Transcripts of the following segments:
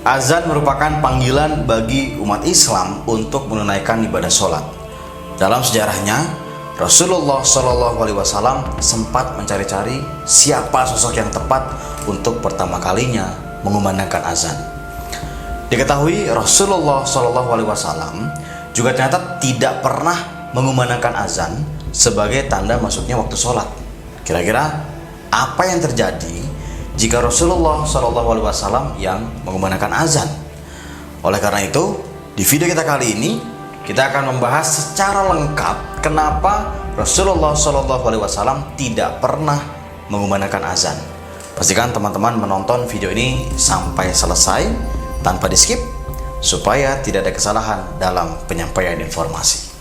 Azan merupakan panggilan bagi umat Islam untuk menunaikan ibadah sholat. Dalam sejarahnya, Rasulullah SAW sempat mencari-cari siapa sosok yang tepat untuk pertama kalinya mengumandangkan azan. Diketahui Rasulullah SAW juga ternyata tidak pernah mengumandangkan azan sebagai tanda masuknya waktu sholat. Kira-kira apa yang terjadi jika Rasulullah SAW yang mengumandangkan azan? Oleh karena itu, di video kita kali ini kita akan membahas secara lengkap kenapa Rasulullah SAW tidak pernah mengumandangkan azan. Pastikan teman-teman menonton video ini sampai selesai tanpa di skip supaya tidak ada kesalahan dalam penyampaian informasi.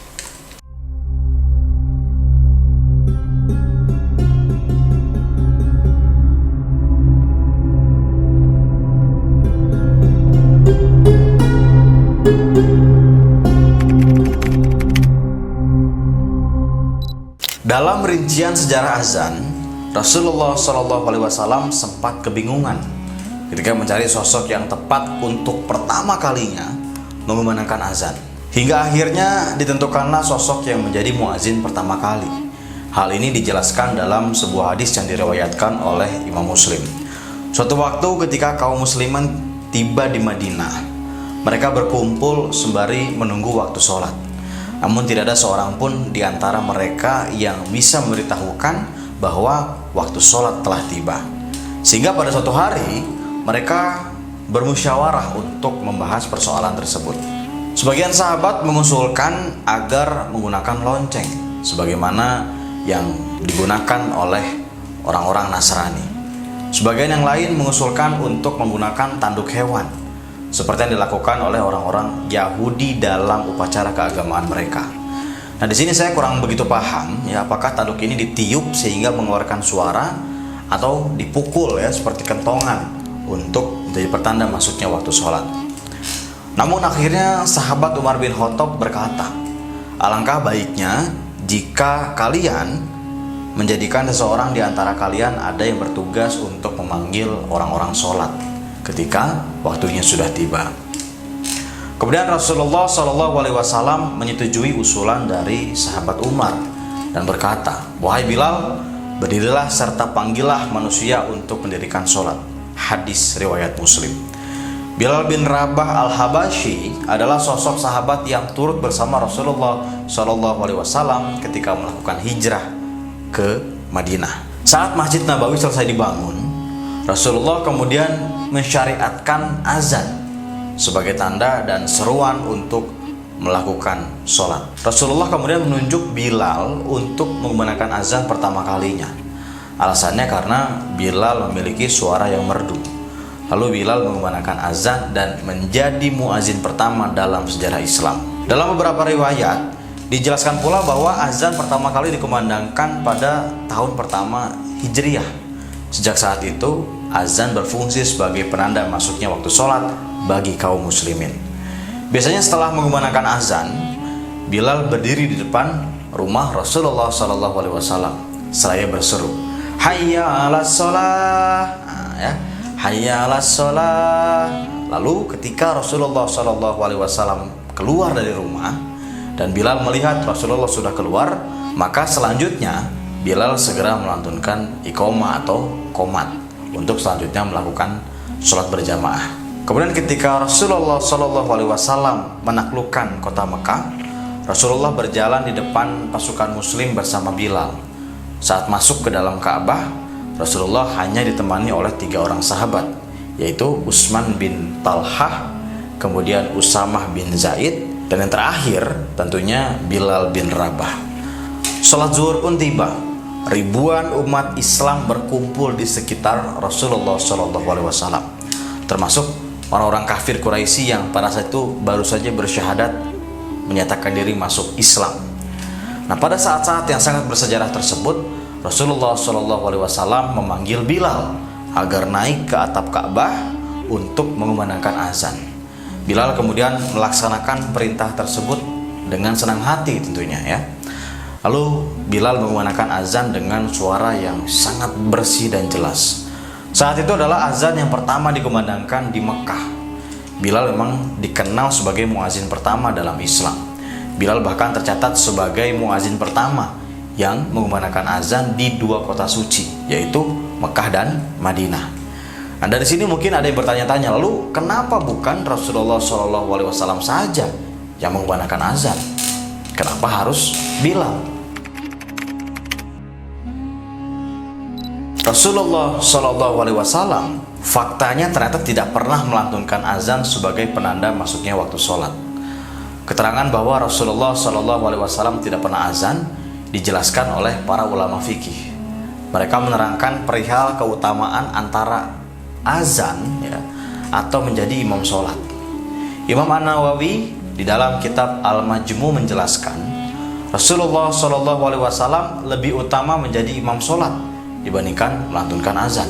Dalam rincian sejarah azan, Rasulullah SAW sempat kebingungan ketika mencari sosok yang tepat untuk pertama kalinya mengumandangkan azan. Hingga akhirnya ditentukanlah sosok yang menjadi muazin pertama kali. Hal ini dijelaskan dalam sebuah hadis yang diriwayatkan oleh Imam Muslim. Suatu waktu ketika kaum muslimin tiba di Madinah, mereka berkumpul sembari menunggu waktu sholat. Namun tidak ada seorang pun di antara mereka yang bisa memberitahukan bahwa waktu sholat telah tiba. Sehingga pada suatu hari mereka bermusyawarah untuk membahas persoalan tersebut. Sebagian sahabat mengusulkan agar menggunakan lonceng sebagaimana yang digunakan oleh orang-orang Nasrani. Sebagian yang lain mengusulkan untuk menggunakan tanduk hewan seperti yang dilakukan oleh orang-orang Yahudi dalam upacara keagamaan mereka. Nah, di sini saya kurang begitu paham ya, apakah tanduk ini ditiup sehingga mengeluarkan suara atau dipukul ya seperti kentongan untuk menjadi pertanda masuknya waktu sholat. Namun akhirnya sahabat Umar bin Khattab berkata, alangkah baiknya jika kalian menjadikan seseorang di antara kalian ada yang bertugas untuk memanggil orang-orang sholat ketika waktunya sudah tiba. Kemudian Rasulullah SAW menyetujui usulan dari sahabat Umar dan berkata, wahai Bilal, berdirilah serta panggillah manusia untuk mendirikan sholat. Hadis riwayat Muslim. Bilal bin Rabah al-Habashi adalah sosok sahabat yang turut bersama Rasulullah SAW ketika melakukan hijrah ke Madinah. Saat Masjid Nabawi selesai dibangun, Rasulullah kemudian mensyariatkan azan sebagai tanda dan seruan untuk melakukan sholat. Rasulullah kemudian menunjuk Bilal untuk menggunakan azan pertama kalinya. Alasannya karena Bilal memiliki suara yang merdu. Lalu Bilal menggunakan azan dan menjadi muazin pertama dalam sejarah Islam. Dalam beberapa riwayat dijelaskan pula bahwa azan pertama kali dikumandangkan pada tahun pertama Hijriyah. Sejak saat itu, azan berfungsi sebagai penanda masuknya waktu sholat bagi kaum muslimin. Biasanya setelah mengumandangkan azan, Bilal berdiri di depan rumah Rasulullah SAW seraya berseru, hayya 'alas sholah, hayya 'alas sholah. Lalu ketika Rasulullah SAW keluar dari rumah dan Bilal melihat Rasulullah sudah keluar, maka selanjutnya Bilal segera melantunkan iqamah atau qomat untuk selanjutnya melakukan sholat berjamaah. Kemudian ketika Rasulullah SAW menaklukkan kota Mekah, Rasulullah berjalan di depan pasukan muslim bersama Bilal. Saat masuk ke dalam Ka'bah, Rasulullah hanya ditemani oleh 3 orang sahabat, yaitu Utsman bin Talhah, kemudian Usamah bin Zaid, dan yang terakhir tentunya Bilal bin Rabah. Sholat zuhur pun tiba. Ribuan umat Islam berkumpul di sekitar Rasulullah SAW, termasuk orang-orang kafir Quraisy yang pada saat itu baru saja bersyahadat menyatakan diri masuk Islam. Nah, pada saat-saat yang sangat bersejarah tersebut, Rasulullah SAW memanggil Bilal agar naik ke atap Ka'bah untuk mengumandangkan azan. Bilal kemudian melaksanakan perintah tersebut dengan senang hati tentunya ya. Lalu Bilal mengumandangkan azan dengan suara yang sangat bersih dan jelas. Saat itu adalah azan yang pertama dikumandangkan di Mekah. Bilal memang dikenal sebagai muazin pertama dalam Islam. Bilal bahkan tercatat sebagai muazin pertama yang mengumandangkan azan di dua kota suci, yaitu Mekah dan Madinah. Nah, dari sini mungkin ada yang bertanya-tanya, lalu kenapa bukan Rasulullah SAW saja yang mengumandangkan azan? Kenapa harus Bilal? Rasulullah SAW faktanya ternyata tidak pernah melantunkan azan sebagai penanda masuknya waktu sholat. Keterangan bahwa Rasulullah SAW tidak pernah azan dijelaskan oleh para ulama fikih. Mereka menerangkan perihal keutamaan antara azan atau menjadi imam sholat. Imam An-Nawawi di dalam kitab Al-Majmu menjelaskan Rasulullah SAW lebih utama menjadi imam sholat dibandingkan melantunkan azan.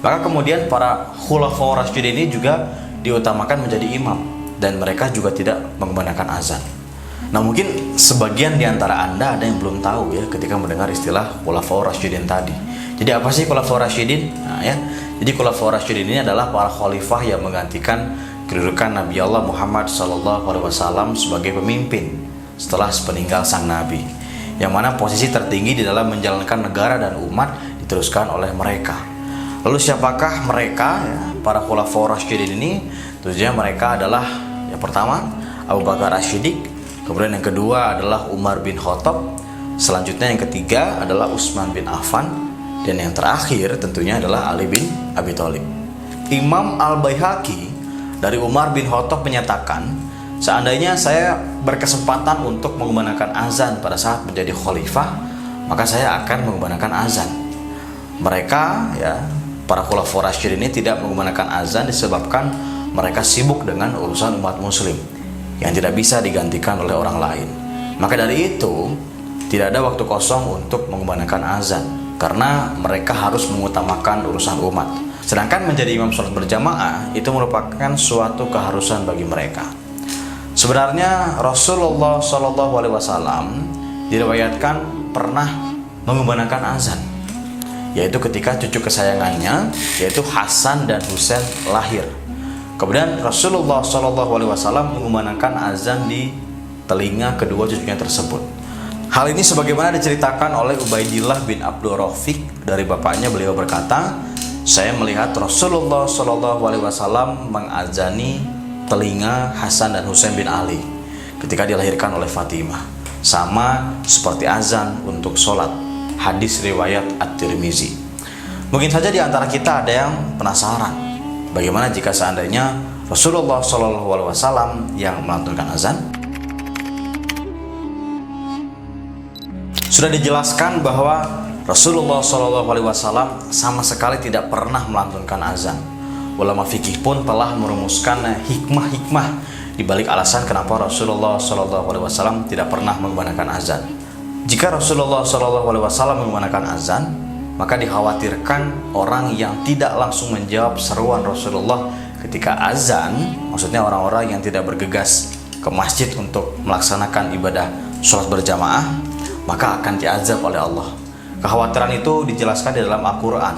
Maka kemudian para khulafaur rasyidin ini juga diutamakan menjadi imam, dan mereka juga tidak mengumandangkan azan. Nah, mungkin sebagian di antara Anda ada yang belum tahu ya ketika mendengar istilah khulafaur rasyidin tadi. Jadi apa sih khulafaur rasyidin? Jadi khulafaur rasyidin ini adalah para khalifah yang menggantikan kedudukan Nabi Allah Muhammad SAW sebagai pemimpin setelah sepeninggal sang Nabi, yang mana posisi tertinggi di dalam menjalankan negara dan umat diteruskan oleh mereka. Lalu siapakah mereka para khulafaur rasyidin ini? Tentunya mereka adalah yang pertama Abu Bakar As-Siddiq, kemudian yang kedua adalah Umar bin Khattab, selanjutnya yang ketiga adalah Utsman bin Affan, dan yang terakhir tentunya adalah Ali bin Abi Thalib. Imam Al-Baihaqi dari Umar bin Khattab menyatakan, seandainya saya berkesempatan untuk mengumandangkan azan pada saat menjadi khalifah, maka saya akan mengumandangkan azan. Mereka para khulafaur rasyidin ini tidak mengumandangkan azan disebabkan mereka sibuk dengan urusan umat muslim yang tidak bisa digantikan oleh orang lain. Maka dari itu tidak ada waktu kosong untuk mengumandangkan azan, karena mereka harus mengutamakan urusan umat. Sedangkan menjadi imam sholat berjamaah itu merupakan suatu keharusan bagi mereka. Sebenarnya Rasulullah SAW diriwayatkan pernah mengumandangkan azan, yaitu ketika cucu kesayangannya yaitu Hasan dan Husain lahir. Kemudian Rasulullah SAW mengumandangkan azan di telinga kedua cucunya tersebut. Hal ini sebagaimana diceritakan oleh Ubaidillah bin Abdul Rafiq dari bapaknya. Beliau berkata, saya melihat Rasulullah SAW mengazani telinga Hasan dan Husain bin Ali ketika dilahirkan oleh Fatimah, sama seperti azan untuk sholat. Hadis riwayat At-Tirmizi. Mungkin saja di antara kita ada yang penasaran, bagaimana jika seandainya Rasulullah SAW yang melantunkan azan? Sudah dijelaskan bahwa Rasulullah SAW sama sekali tidak pernah melantunkan azan. Ulama fikih pun telah merumuskan hikmah-hikmah di balik alasan kenapa Rasulullah SAW tidak pernah mengumandangkan azan. Jika Rasulullah SAW mengumandangkan azan, maka dikhawatirkan orang yang tidak langsung menjawab seruan Rasulullah ketika azan, maksudnya orang-orang yang tidak bergegas ke masjid untuk melaksanakan ibadah sholat berjamaah, maka akan diazab oleh Allah. Kekhawatiran itu dijelaskan di dalam Al-Quran,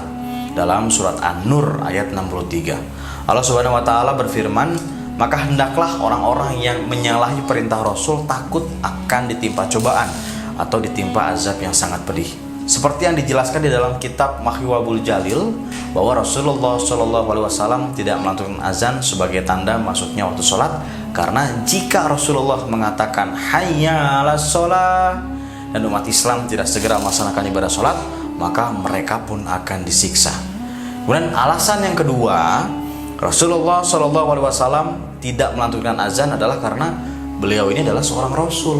dalam surat An-Nur ayat 63. Allah Subhanahu wa Ta'ala berfirman, maka hendaklah orang-orang yang menyalahi perintah Rasul takut akan ditimpa cobaan atau ditimpa azab yang sangat pedih. Seperti yang dijelaskan di dalam kitab Mahiwabul Jalil, bahwa Rasulullah SAW tidak melantunkan azan sebagai tanda masuknya waktu sholat, karena jika Rasulullah mengatakan hayya 'alas sholat dan umat Islam tidak segera melaksanakan ibadah sholat, maka mereka pun akan disiksa. Kemudian alasan yang kedua, Rasulullah SAW tidak melantunkan azan adalah karena beliau ini adalah seorang Rasul,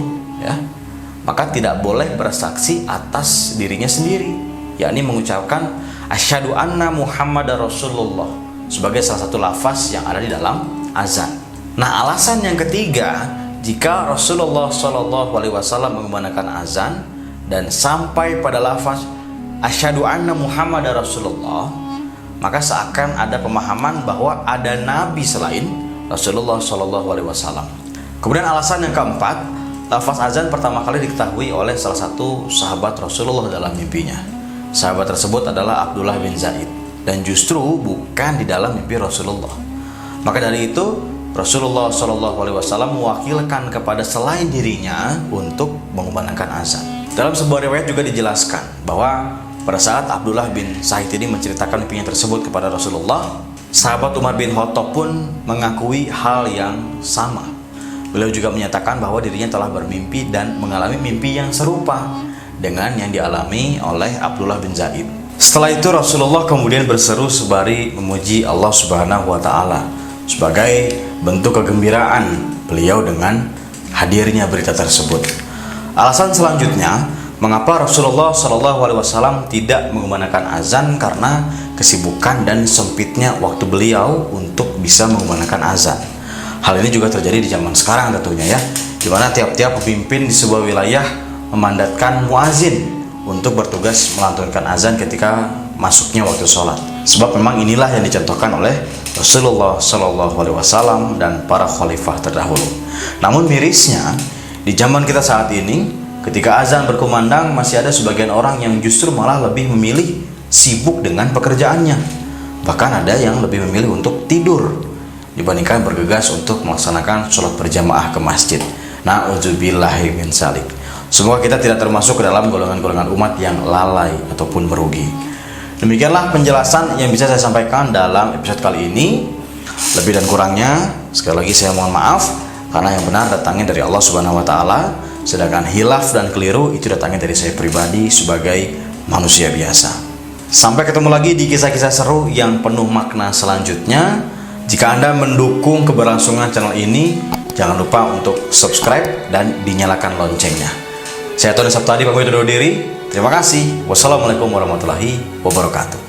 maka tidak boleh bersaksi atas dirinya sendiri, yakni mengucapkan asyhadu anna Muhammadar Rasulullah sebagai salah satu lafaz yang ada di dalam azan. Nah, alasan yang ketiga, jika Rasulullah SAW mengumandangkan azan dan sampai pada lafaz asyhadu anna Muhammadar Rasulullah, maka seakan ada pemahaman bahwa ada nabi selain Rasulullah SAW. Kemudian alasan yang keempat, lafaz azan pertama kali diketahui oleh salah satu sahabat Rasulullah dalam mimpinya. Sahabat tersebut adalah Abdullah bin Zaid, dan justru bukan di dalam mimpi Rasulullah. Maka dari itu Rasulullah SAW mewakilkan kepada selain dirinya untuk mengumandangkan azan. Dalam sebuah riwayat juga dijelaskan bahwa pada saat Abdullah bin Sa'id ini menceritakan mimpinya tersebut kepada Rasulullah, sahabat Umar bin Khattab pun mengakui hal yang sama. Beliau juga menyatakan bahwa dirinya telah bermimpi dan mengalami mimpi yang serupa dengan yang dialami oleh Abdullah bin Zaid. Setelah itu Rasulullah kemudian berseru sembari memuji Allah Subhanahu wa taala sebagai bentuk kegembiraan beliau dengan hadirnya berita tersebut. Alasan selanjutnya, mengapa Rasulullah SAW tidak mengumandangkan azan karena kesibukan dan sempitnya waktu beliau untuk bisa mengumandangkan azan. Hal ini juga terjadi di zaman sekarang tentunya ya, di mana tiap-tiap pemimpin di sebuah wilayah memandatkan muazin untuk bertugas melantunkan azan ketika masuknya waktu sholat. Sebab memang inilah yang dicontohkan oleh Rasulullah SAW dan para khalifah terdahulu. Namun mirisnya, di zaman kita saat ini, ketika azan berkumandang masih ada sebagian orang yang justru malah lebih memilih sibuk dengan pekerjaannya. Bahkan ada yang lebih memilih untuk tidur dibandingkan bergegas untuk melaksanakan sholat berjamaah ke masjid. Na'udzubillahi min dzalik. Semoga kita tidak termasuk ke dalam golongan-golongan umat yang lalai ataupun merugi. Demikianlah penjelasan yang bisa saya sampaikan dalam episode kali ini. Lebih dan kurangnya sekali lagi saya mohon maaf, karena yang benar datangnya dari Allah Subhanahu wa taala, sedangkan hilaf dan keliru itu datangnya dari saya pribadi sebagai manusia biasa. Sampai ketemu lagi di kisah-kisah seru yang penuh makna selanjutnya. Jika Anda mendukung keberlangsungan channel ini, jangan lupa untuk subscribe dan dinyalakan loncengnya. Saya Tony Saptadi pamit undur diri. Terima kasih. Wassalamualaikum warahmatullahi wabarakatuh.